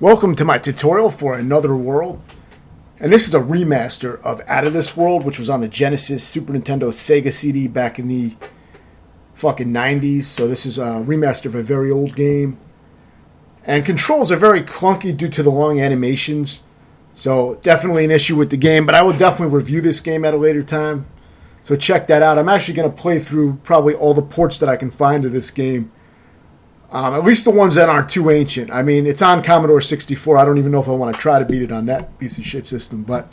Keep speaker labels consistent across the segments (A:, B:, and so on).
A: Welcome to my tutorial for Another World, and this is a remaster of Out of This World, which was on the Genesis, Super Nintendo, Sega CD back in the fucking 90s. So this is a remaster of a very old game, and controls are very clunky due to the long animations, so definitely an issue with the game, but I will definitely review this game at a later time, so check that out. I'm actually going to play through probably all the ports that I can find of this game. At least the ones that aren't too ancient. I mean, it's on Commodore 64. I don't even know if I want to try to beat it on that piece of shit system. But,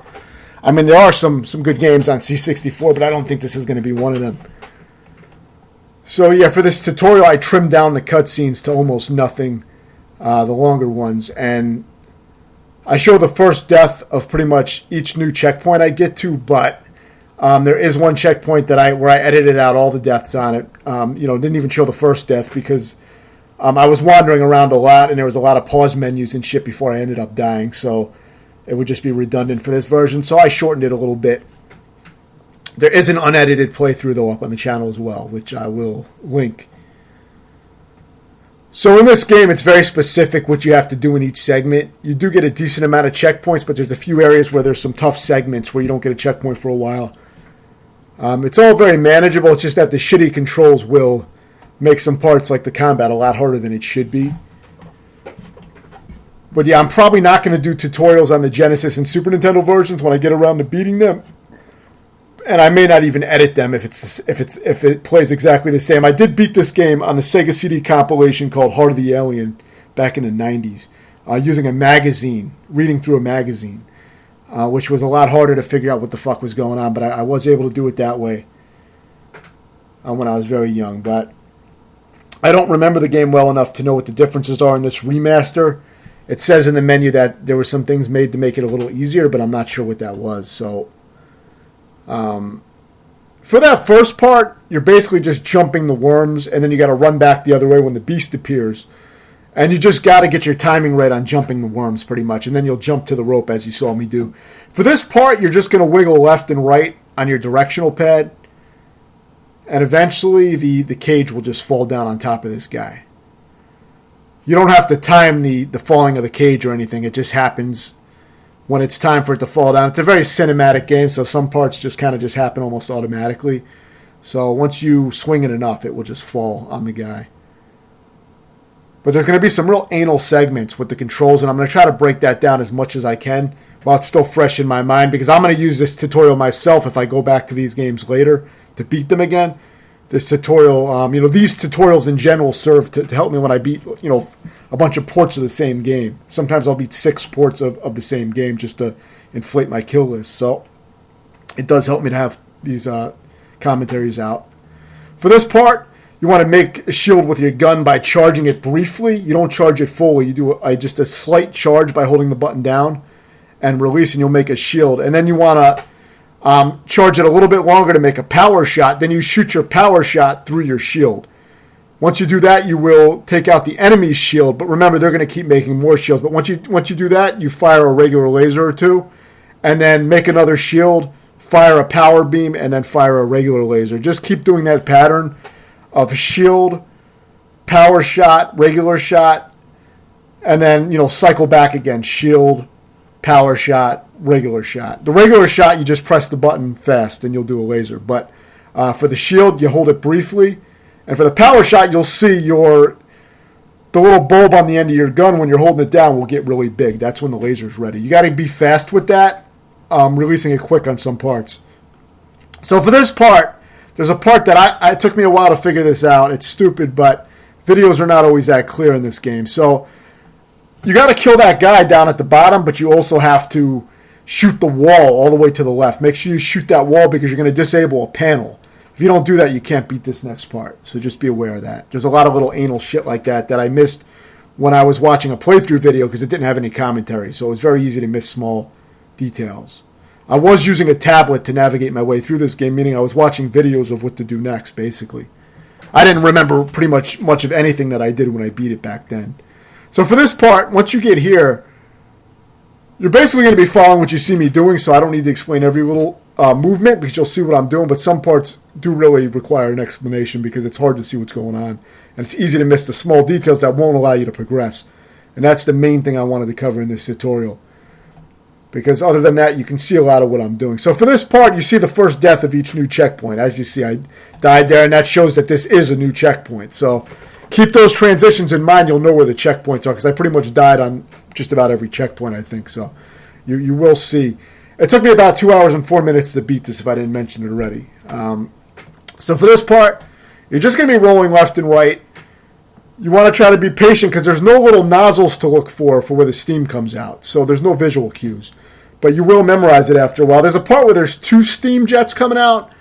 A: I mean, there are some good games on C64, but I don't think this is going to be one of them. So, yeah, for this tutorial, I trimmed down the cutscenes to almost nothing, the longer ones. And I show the first death of pretty much each new checkpoint I get to, but there is one checkpoint that where I edited out all the deaths on it. Didn't even show the first death because I was wandering around a lot, and there was a lot of pause menus and shit before I ended up dying, so it would just be redundant for this version, so I shortened it a little bit. There is an unedited playthrough, though, up on the channel as well, which I will link. So in this game, it's very specific what you have to do in each segment. You do get a decent amount of checkpoints, but there's a few areas where there's some tough segments where you don't get a checkpoint for a while. It's all very manageable, it's just that the shitty controls will make some parts like the combat a lot harder than it should be. But yeah, I'm probably not going to do tutorials on the Genesis and Super Nintendo versions when I get around to beating them. And I may not even edit them if it plays exactly the same. I did beat this game on the Sega CD compilation called Heart of the Alien back in the 90s, using a magazine, reading through a magazine, which was a lot harder to figure out what the fuck was going on, but I was able to do it that way when I was very young. But I don't remember the game well enough to know what the differences are in this remaster. It says in the menu that there were some things made to make it a little easier, but I'm not sure what that was. So, for that first part, you're basically just jumping the worms, and then you got to run back the other way when the beast appears. And you just got to get your timing right on jumping the worms, pretty much, and then you'll jump to the rope as you saw me do. For this part, you're just going to wiggle left and right on your directional pad, and eventually the cage will just fall down on top of this guy. You don't have to time the falling of the cage or anything. It just happens when it's time for it to fall down. It's a very cinematic game, so some parts just kind of just happen almost automatically. So once you swing it enough, it will just fall on the guy. But there's going to be some real anal segments with the controls, and I'm going to try to break that down as much as I can while it's still fresh in my mind, because I'm going to use this tutorial myself if I go back to these games later to beat them again. This tutorial, these tutorials in general serve to help me when I beat, a bunch of ports of the same game. Sometimes I'll beat 6 ports of the same game just to inflate my kill list. So it does help me to have these commentaries out. For this part, you want to make a shield with your gun by charging it briefly. You don't charge it fully. You do just a slight charge by holding the button down and releasing. You'll make a shield. And then you want to charge it a little bit longer to make a power shot. Then you shoot your power shot through your shield. Once you do that, you will take out the enemy's shield. But remember, they're going to keep making more shields. But once you do that, you fire a regular laser or two, and then make another shield, fire a power beam, and then fire a regular laser. Just keep doing that pattern of shield, power shot, regular shot, and then cycle back again. Shield, power shot, regular shot. The regular shot, you just press the button fast and you'll do a laser. But for the shield, you hold it briefly. And for the power shot, you'll see the little bulb on the end of your gun when you're holding it down will get really big. That's when the laser's ready. You got to be fast with that, releasing it quick on some parts. So for this part, there's a part that it took me a while to figure this out. It's stupid, but videos are not always that clear in this game. So you got to kill that guy down at the bottom, but you also have to shoot the wall all the way to the left. Make sure you shoot that wall because you're going to disable a panel. If you don't do that, you can't beat this next part. So just be aware of that. There's a lot of little anal shit like that I missed when I was watching a playthrough video because it didn't have any commentary. So it was very easy to miss small details. I was using a tablet to navigate my way through this game, meaning I was watching videos of what to do next, basically. I didn't remember pretty much of anything that I did when I beat it back then. So for this part, once you get here, you're basically going to be following what you see me doing, so I don't need to explain every little movement because you'll see what I'm doing, but some parts do really require an explanation because it's hard to see what's going on, and it's easy to miss the small details that won't allow you to progress. And that's the main thing I wanted to cover in this tutorial. Because other than that, you can see a lot of what I'm doing. So for this part, you see the first death of each new checkpoint. As you see, I died there, and that shows that this is a new checkpoint. So keep those transitions in mind. You'll know where the checkpoints are, because I pretty much died on just about every checkpoint, I think. So you will see. It took me about 2 hours and 4 minutes to beat this, if I didn't mention it already. So for this part, you're just going to be rolling left and right. You want to try to be patient, because there's no little nozzles to look for where the steam comes out. So there's no visual cues. But you will memorize it after a while. There's a part where there's 2 steam jets coming out,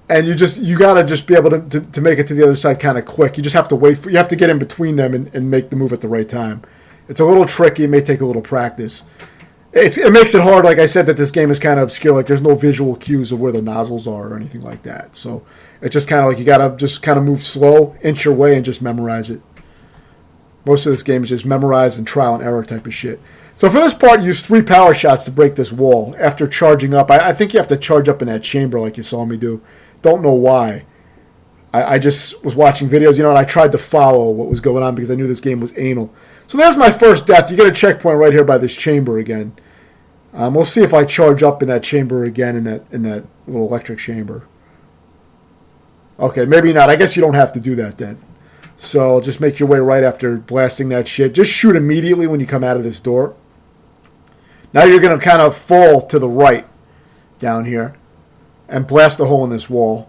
A: and you got to just be able to make it to the other side kind of quick. You just have to wait. You have to get in between them and make the move at the right time. It's a little tricky. It may take a little practice. It makes it hard, like I said, that this game is kind of obscure. Like, there's no visual cues of where the nozzles are or anything like that. So it's just kind of like you got to just kind of move slow, inch your way, and just memorize it. Most of this game is just memorize and trial and error type of shit. So for this part, use 3 power shots to break this wall after charging up. I think you have to charge up in that chamber like you saw me do. Don't know why. I just was watching videos, and I tried to follow what was going on because I knew this game was anal. So there's my first death. You get a checkpoint right here by this chamber again. We'll see if I charge up in that chamber again, in that little electric chamber. Okay, maybe not. I guess you don't have to do that then. So just make your way right after blasting that shit. Just shoot immediately when you come out of this door. Now you're going to kind of fall to the right down here and blast a hole in this wall.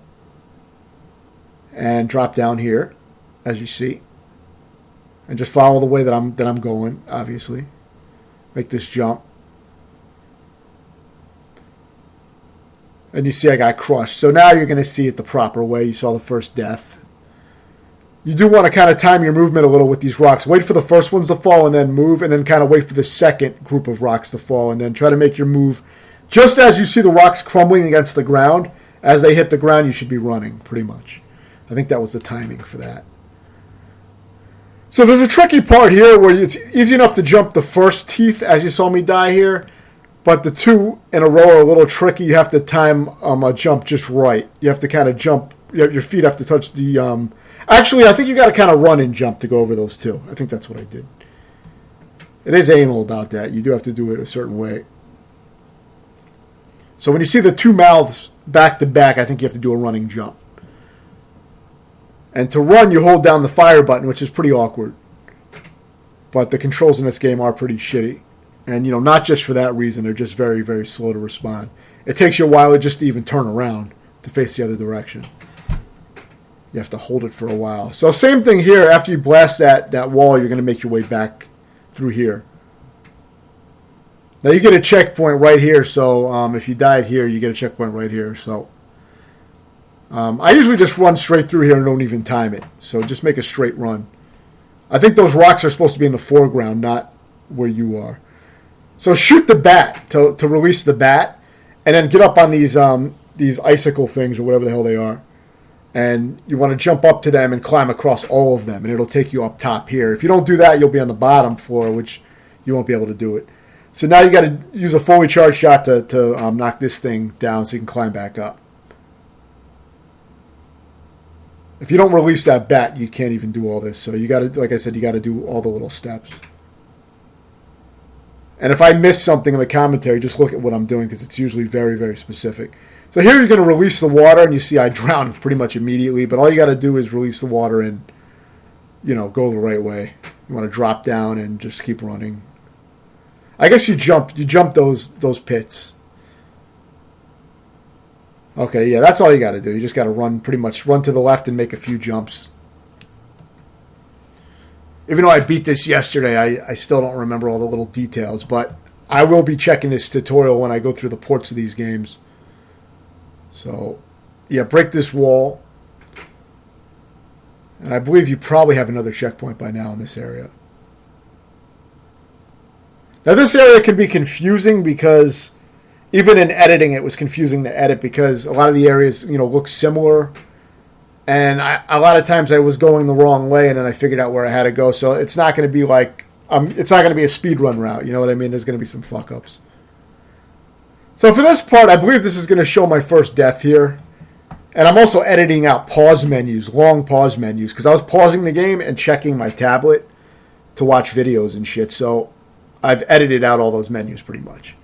A: And drop down here, as you see. And just follow the way that I'm going, obviously. Make this jump. And you see I got crushed. So now you're going to see it the proper way. You saw the first death. You do want to kind of time your movement a little with these rocks. Wait for the first ones to fall and then move. And then kind of wait for the second group of rocks to fall. And then try to make your move. Just as you see the rocks crumbling against the ground, as they hit the ground, you should be running, pretty much. I think that was the timing for that. So there's a tricky part here where it's easy enough to jump the first teeth, as you saw me die here. But the 2 in a row are a little tricky. You have to time a jump just right. You have to kind of jump. Your feet have to touch the... Actually, I think you got to kind of run and jump to go over those 2. I think that's what I did. It is anal about that. You do have to do it a certain way. So when you see the 2 mouths back to back, I think you have to do a running jump. And to run, you hold down the fire button, which is pretty awkward. But the controls in this game are pretty shitty. And, not just for that reason. They're just very, very slow to respond. It takes you a while just to even turn around to face the other direction. You have to hold it for a while. So same thing here. After you blast that wall, you're going to make your way back through here. Now you get a checkpoint right here. So if you died here, you get a checkpoint right here. So I usually just run straight through here and don't even time it. So just make a straight run. I think those rocks are supposed to be in the foreground, not where you are. So shoot the bat to release the bat, and then get up on these icicle things or whatever the hell they are. And you want to jump up to them and climb across all of them, and it'll take you up top here. If you don't do that, you'll be on the bottom floor, which you won't be able to do it. So now you got to use a fully charged shot to knock this thing down so you can climb back up. If you don't release that bat, you can't even do all this. So you got to, like I said, you got to do all the little steps. And if I miss something in the commentary, just look at what I'm doing because it's usually very, very specific. So here you're going to release the water, and you see I drown pretty much immediately. But all you got to do is release the water and, go the right way. You want to drop down and just keep running. I guess you jump those pits. Okay, yeah, that's all you got to do. You just got to run to the left and make a few jumps. Even though I beat this yesterday, I still don't remember all the little details. But I will be checking this tutorial when I go through the ports of these games. So, yeah, break this wall. And I believe you probably have another checkpoint by now in this area. Now, this area can be confusing because even in editing, it was confusing to edit because a lot of the areas, look similar. And a lot of times I was going the wrong way, and then I figured out where I had to go. So it's not going to be it's not going to be a speed run route. You know what I mean? There's going to be some fuck ups. So for this part, I believe this is going to show my first death here. And I'm also editing out pause menus, long pause menus, because I was pausing the game and checking my tablet to watch videos and shit. So I've edited out all those menus pretty much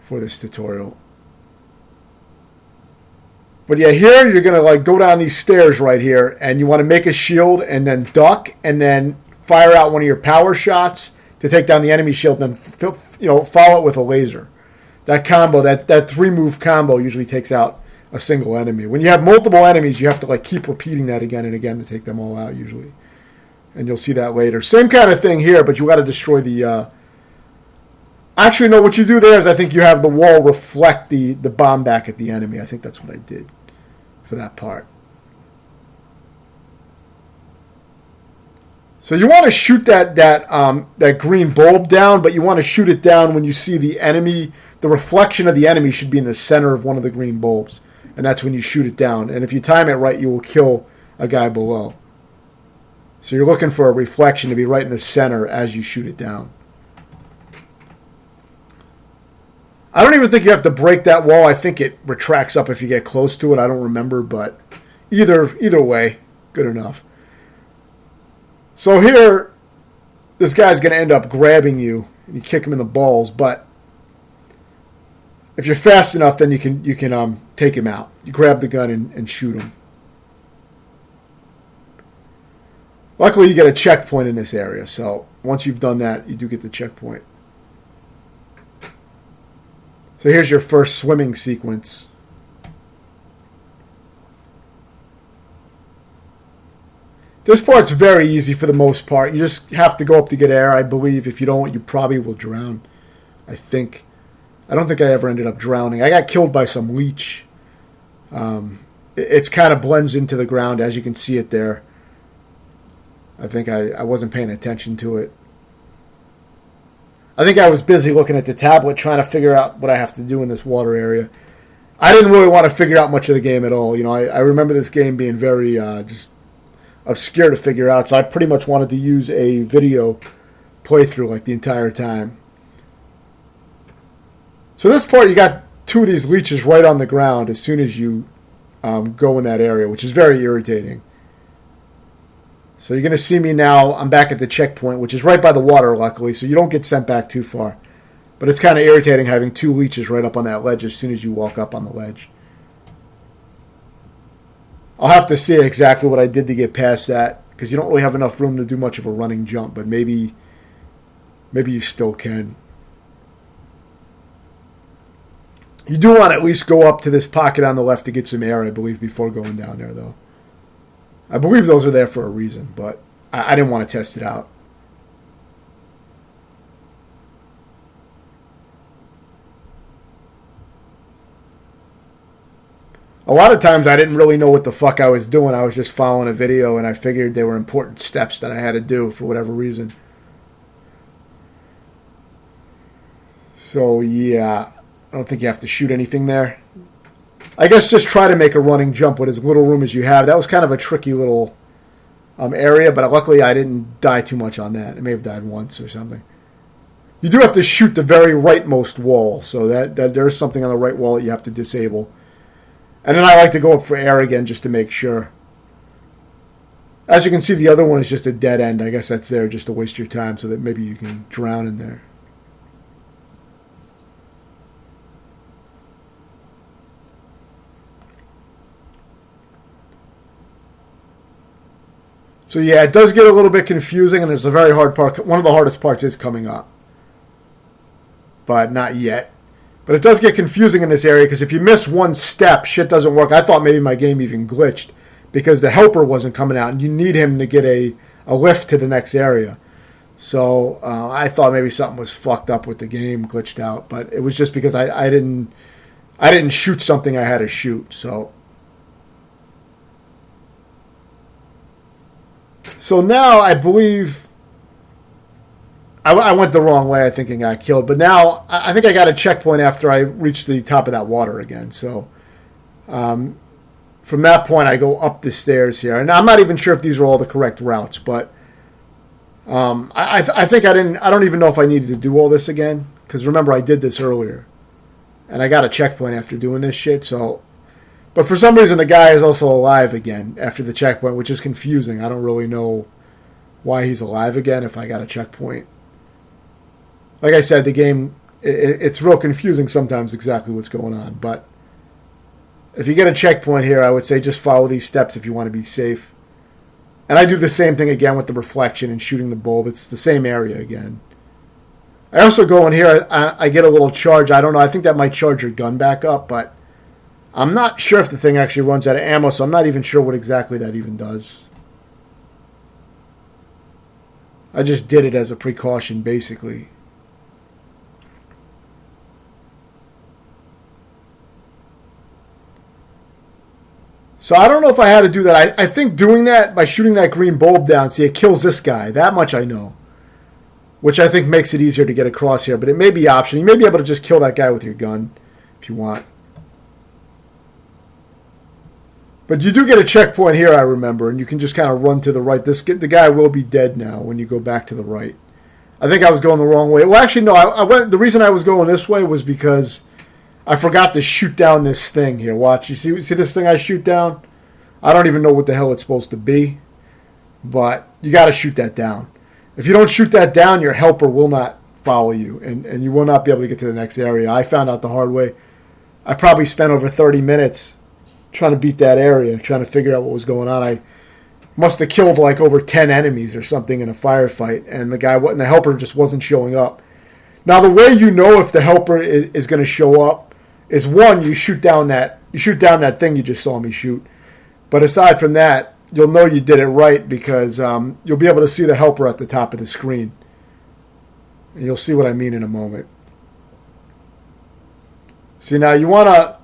A: for this tutorial. But yeah, here you're going to like go down these stairs right here, and you want to make a shield and then duck and then fire out one of your power shots to take down the enemy shield, and then follow it with a laser. That combo, that 3-move combo usually takes out a single enemy. When you have multiple enemies, you have to like keep repeating that again and again to take them all out usually. And you'll see that later. Same kind of thing here, but you got to destroy the... Actually, no, what you do there is I think you have the wall reflect the bomb back at the enemy. I think that's what I did for that part. So you want to shoot that green bulb down, but you want to shoot it down when you see the enemy. The reflection of the enemy should be in the center of one of the green bulbs, and that's when you shoot it down. And if you time it right, you will kill a guy below. So you're looking for a reflection to be right in the center as you shoot it down. I don't even think you have to break that wall. I think it retracts up if you get close to it. I don't remember, but either way, good enough. So here, this guy's going to end up grabbing you, and you kick him in the balls. But if you're fast enough, then you can take him out. You grab the gun and shoot him. Luckily, you get a checkpoint in this area. So once you've done that, you do get the checkpoint. So here's your first swimming sequence. This part's very easy for the most part. You just have to go up to get air, I believe. If you don't, you probably will drown. I think. I don't think I ever ended up drowning. I got killed by some leech. It's kind of blends into the ground, as you can see it there. I think I wasn't paying attention to it. I think I was busy looking at the tablet trying to figure out what I have to do in this water area. I didn't really want to figure out much of the game at all. I remember this game being very just obscure to figure out, so I pretty much wanted to use a video playthrough like the entire time. So this part, you got 2 of these leeches right on the ground as soon as you go in that area, which is very irritating. So you're going to see me now. I'm back at the checkpoint, which is right by the water, luckily, so you don't get sent back too far. But it's kind of irritating having 2 leeches right up on that ledge as soon as you walk up on the ledge. I'll have to see exactly what I did to get past that, because you don't really have enough room to do much of a running jump, but maybe you still can. You do want to at least go up to this pocket on the left to get some air, I believe, before going down there, though. I believe those are there for a reason, but I didn't want to test it out. A lot of times I didn't really know what the fuck I was doing. I was just following a video, and I figured they were important steps that I had to do for whatever reason. So, yeah, I don't think you have to shoot anything there. I guess just try to make a running jump with as little room as you have. That was kind of a tricky little area, but luckily I didn't die too much on that. I may have died once or something. You do have to shoot the very rightmost wall, so that there's something on the right wall that you have to disable. And then I like to go up for air again just to make sure. As you can see, the other one is just a dead end. I guess that's there just to waste your time so that maybe you can drown in there. So yeah, it does get a little bit confusing, and there's a very hard part. One of the hardest parts is coming up. But not yet. But it does get confusing in this area, because if you miss one step, shit doesn't work. I thought maybe my game even glitched, because the helper wasn't coming out, and you need him to get a lift to the next area. So I thought maybe something was fucked up with the game, glitched out. But it was just because I didn't shoot something I had to shoot, so... So now I believe I went the wrong way. I think I got killed. But now I think I got a checkpoint after I reached the top of that water again. So from that point, I go up the stairs here. And I'm not even sure if these are all the correct routes. But I think I don't even know if I needed to do all this again. Because remember, I did this earlier. And I got a checkpoint after doing this shit. So... But for some reason, the guy is also alive again after the checkpoint, which is confusing. I don't really know why he's alive again if I got a checkpoint. Like I said, the game, it's real confusing sometimes exactly what's going on. But if you get a checkpoint here, I would say just follow these steps if you want to be safe. And I do the same thing again with the reflection and shooting the bulb. It's the same area again. I also go in here, I get a little charge. I don't know, I think that might charge your gun back up, but I'm not sure if the thing actually runs out of ammo, so I'm not even sure what exactly that even does. I just did it as a precaution, basically. So I don't know if I had to do that. I think doing that by shooting that green bulb down, see, it kills this guy. That much I know. Which I think makes it easier to get across here, but it may be optional. You may be able to just kill that guy with your gun if you want. But you do get a checkpoint here, I remember, and you can just kind of run to the right. The guy will be dead now when you go back to the right. I think I was going the wrong way. Well, actually, no. I went. The reason I was going this way was because I forgot to shoot down this thing here. Watch. You see this thing I shoot down? I don't even know what the hell it's supposed to be, but you got to shoot that down. If you don't shoot that down, your helper will not follow you, and you will not be able to get to the next area. I found out the hard way. I probably spent over 30 minutes trying to beat that area, trying to figure out what was going on. I must have killed like over 10 enemies or something in a firefight, and the helper just wasn't showing up. Now, the way you know if the helper is going to show up is, one, you shoot down that thing you just saw me shoot. But aside from that, you'll know you did it right because you'll be able to see the helper at the top of the screen. And you'll see what I mean in a moment. See, now you want to...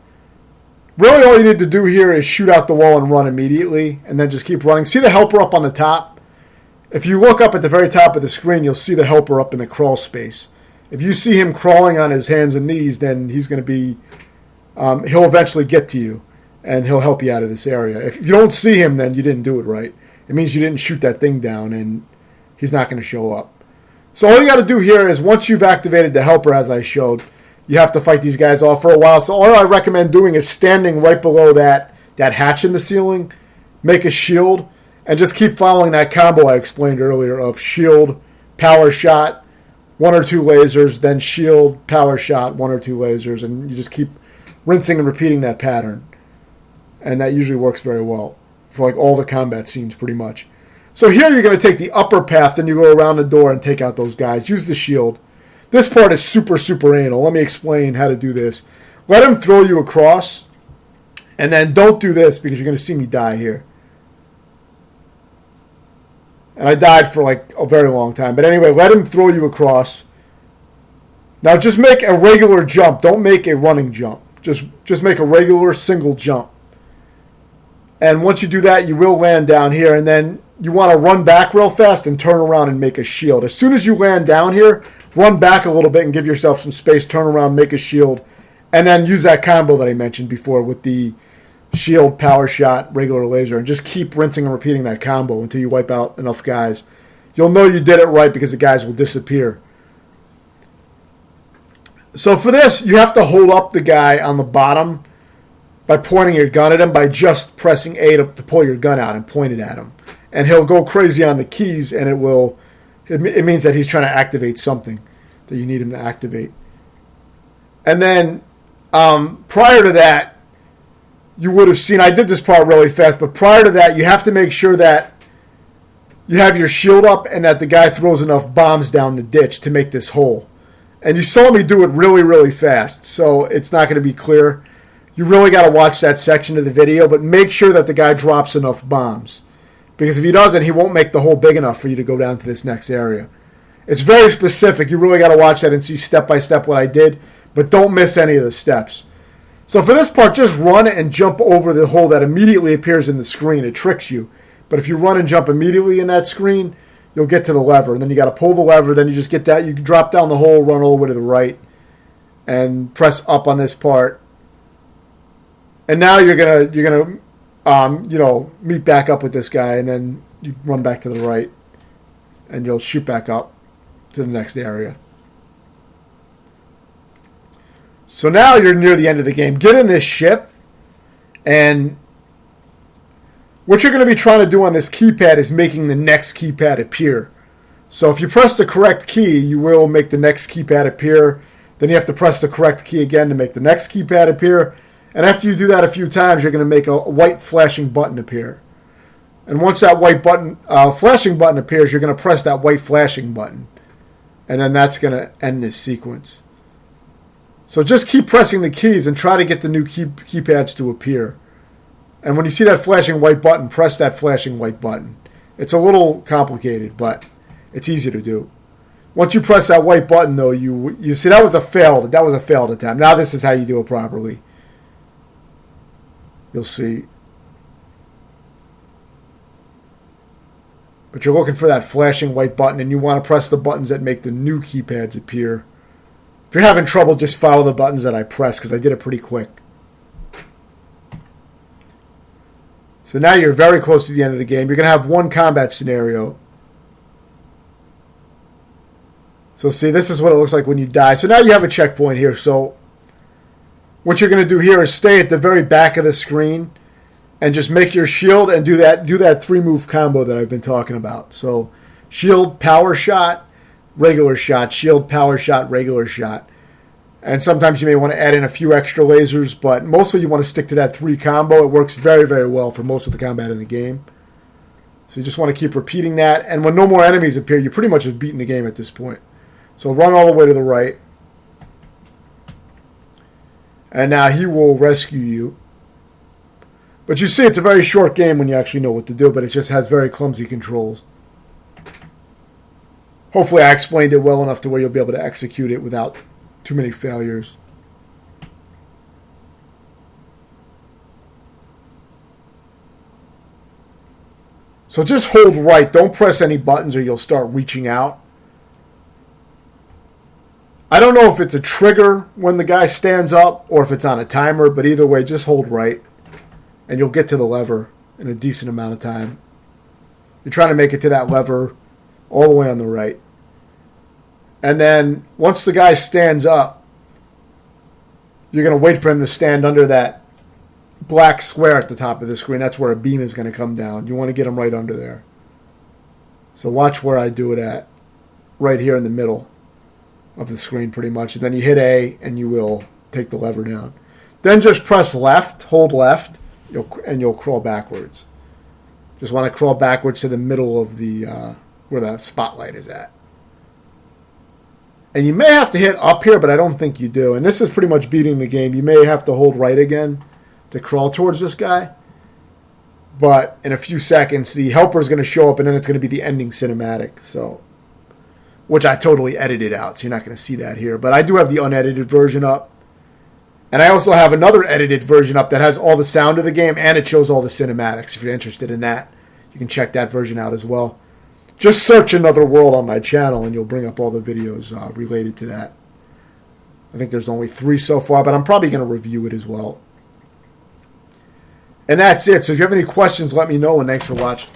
A: Really all you need to do here is shoot out the wall and run immediately, and then just keep running. See the helper up on the top? If you look up at the very top of the screen, you'll see the helper up in the crawl space. If you see him crawling on his hands and knees, then he's going to be... he'll eventually get to you, and he'll help you out of this area. If you don't see him, then you didn't do it right. It means you didn't shoot that thing down, and he's not going to show up. So all you got to do here is, once you've activated the helper, as I showed, you have to fight these guys off for a while. So all I recommend doing is standing right below that hatch in the ceiling, make a shield, and just keep following that combo I explained earlier of shield, power shot, 1 or 2 lasers, then shield, power shot, 1 or 2 lasers, and you just keep rinsing and repeating that pattern. And that usually works very well for like all the combat scenes pretty much. So here you're going to take the upper path, then you go around the door and take out those guys. Use the shield. This part is super, super anal. Let me explain how to do this. Let him throw you across, and then don't do this because you're going to see me die here. And I died for like a very long time. But anyway, let him throw you across. Now just make a regular jump. Don't make a running jump. Just make a regular single jump. And once you do that, you will land down here, and then you want to run back real fast and turn around and make a shield. As soon as you land down here, run back a little bit and give yourself some space, turn around, make a shield, and then use that combo that I mentioned before with the shield, power shot, regular laser, and just keep rinsing and repeating that combo until you wipe out enough guys. You'll know you did it right because the guys will disappear. So for this, you have to hold up the guy on the bottom by pointing your gun at him, by just pressing A to pull your gun out and point it at him. And he'll go crazy on the keys, and it means that he's trying to activate something that you need him to activate. And then prior to that, you would have seen, I did this part really fast, but prior to that, you have to make sure that you have your shield up and that the guy throws enough bombs down the ditch to make this hole. And you saw me do it really, really fast, so it's not going to be clear. You really got to watch that section of the video, but make sure that the guy drops enough bombs. Because if he doesn't, he won't make the hole big enough for you to go down to this next area. It's very specific. You really got to watch that and see step by step what I did, but don't miss any of the steps. So for this part, just run and jump over the hole that immediately appears in the screen. It tricks you. But if you run and jump immediately in that screen, you'll get to the lever. And then you got to pull the lever. Then you just get that. You drop down the hole, run all the way to the right, and press up on this part. And now you're gonna meet back up with this guy, and then you run back to the right, and you'll shoot back up to the next area. So now you're near the end of the game. Get in this ship, and What you're going to be trying to do on this keypad is making the next keypad appear. So if you press the correct key, you will make the next keypad appear. Then you have to press the correct key again to make the next keypad appear. And after you do that a few times, you're going to make a white flashing button appear. And once that white button, flashing button appears, you're going to press that white flashing button. And then that's going to end this sequence. So just keep pressing the keys and try to get the new keypads to appear. And when you see that flashing white button, press that flashing white button. It's a little complicated, but it's easy to do. Once you press that white button, though, you see that was a failed attempt. Now this is how you do it properly. You'll see. But you're looking for that flashing white button, and you want to press the buttons that make the new keypads appear. If you're having trouble, just follow the buttons that I press, because I did it pretty quick. So now you're very close to the end of the game. You're going to have one combat scenario. So see, this is what it looks like when you die. So now you have a checkpoint here. So what you're going to do here is stay at the very back of the screen and just make your shield and do that 3-move combo that I've been talking about. So shield, power shot, regular shot, shield, power shot, regular shot. And sometimes you may want to add in a few extra lasers, but mostly you want to stick to that 3 combo. It works very, very well for most of the combat in the game. So you just want to keep repeating that. And when no more enemies appear, you pretty much have beaten the game at this point. So run all the way to the right. And now he will rescue you. But you see, it's a very short game when you actually know what to do, but it just has very clumsy controls. Hopefully I explained it well enough to where you'll be able to execute it without too many failures. So just hold right. Don't press any buttons or you'll start reaching out. I don't know if it's a trigger when the guy stands up or if it's on a timer, but either way, just hold right. And you'll get to the lever in a decent amount of time. You're trying to make it to that lever all the way on the right. And then once the guy stands up, you're going to wait for him to stand under that black square at the top of the screen. That's where a beam is going to come down. You want to get him right under there. So watch where I do it at. Right here in the middle of the screen pretty much. And then you hit A and you will take the lever down. Then just press left, hold left, and you'll crawl backwards. Just want to crawl backwards to the middle of the where that spotlight is at. And you may have to hit up here, but I don't think you do. And this is pretty much beating the game. You may have to hold right again to crawl towards this guy. But in a few seconds, the helper is going to show up, and then it's going to be the ending cinematic. So, which I totally edited out, so you're not going to see that here. But I do have the unedited version up. And I also have another edited version up that has all the sound of the game, and it shows all the cinematics. If you're interested in that, you can check that version out as well. Just search Another World on my channel, and you'll bring up all the videos related to that. I think there's only 3 so far, but I'm probably going to review it as well. And that's it. So if you have any questions, let me know, and thanks for watching.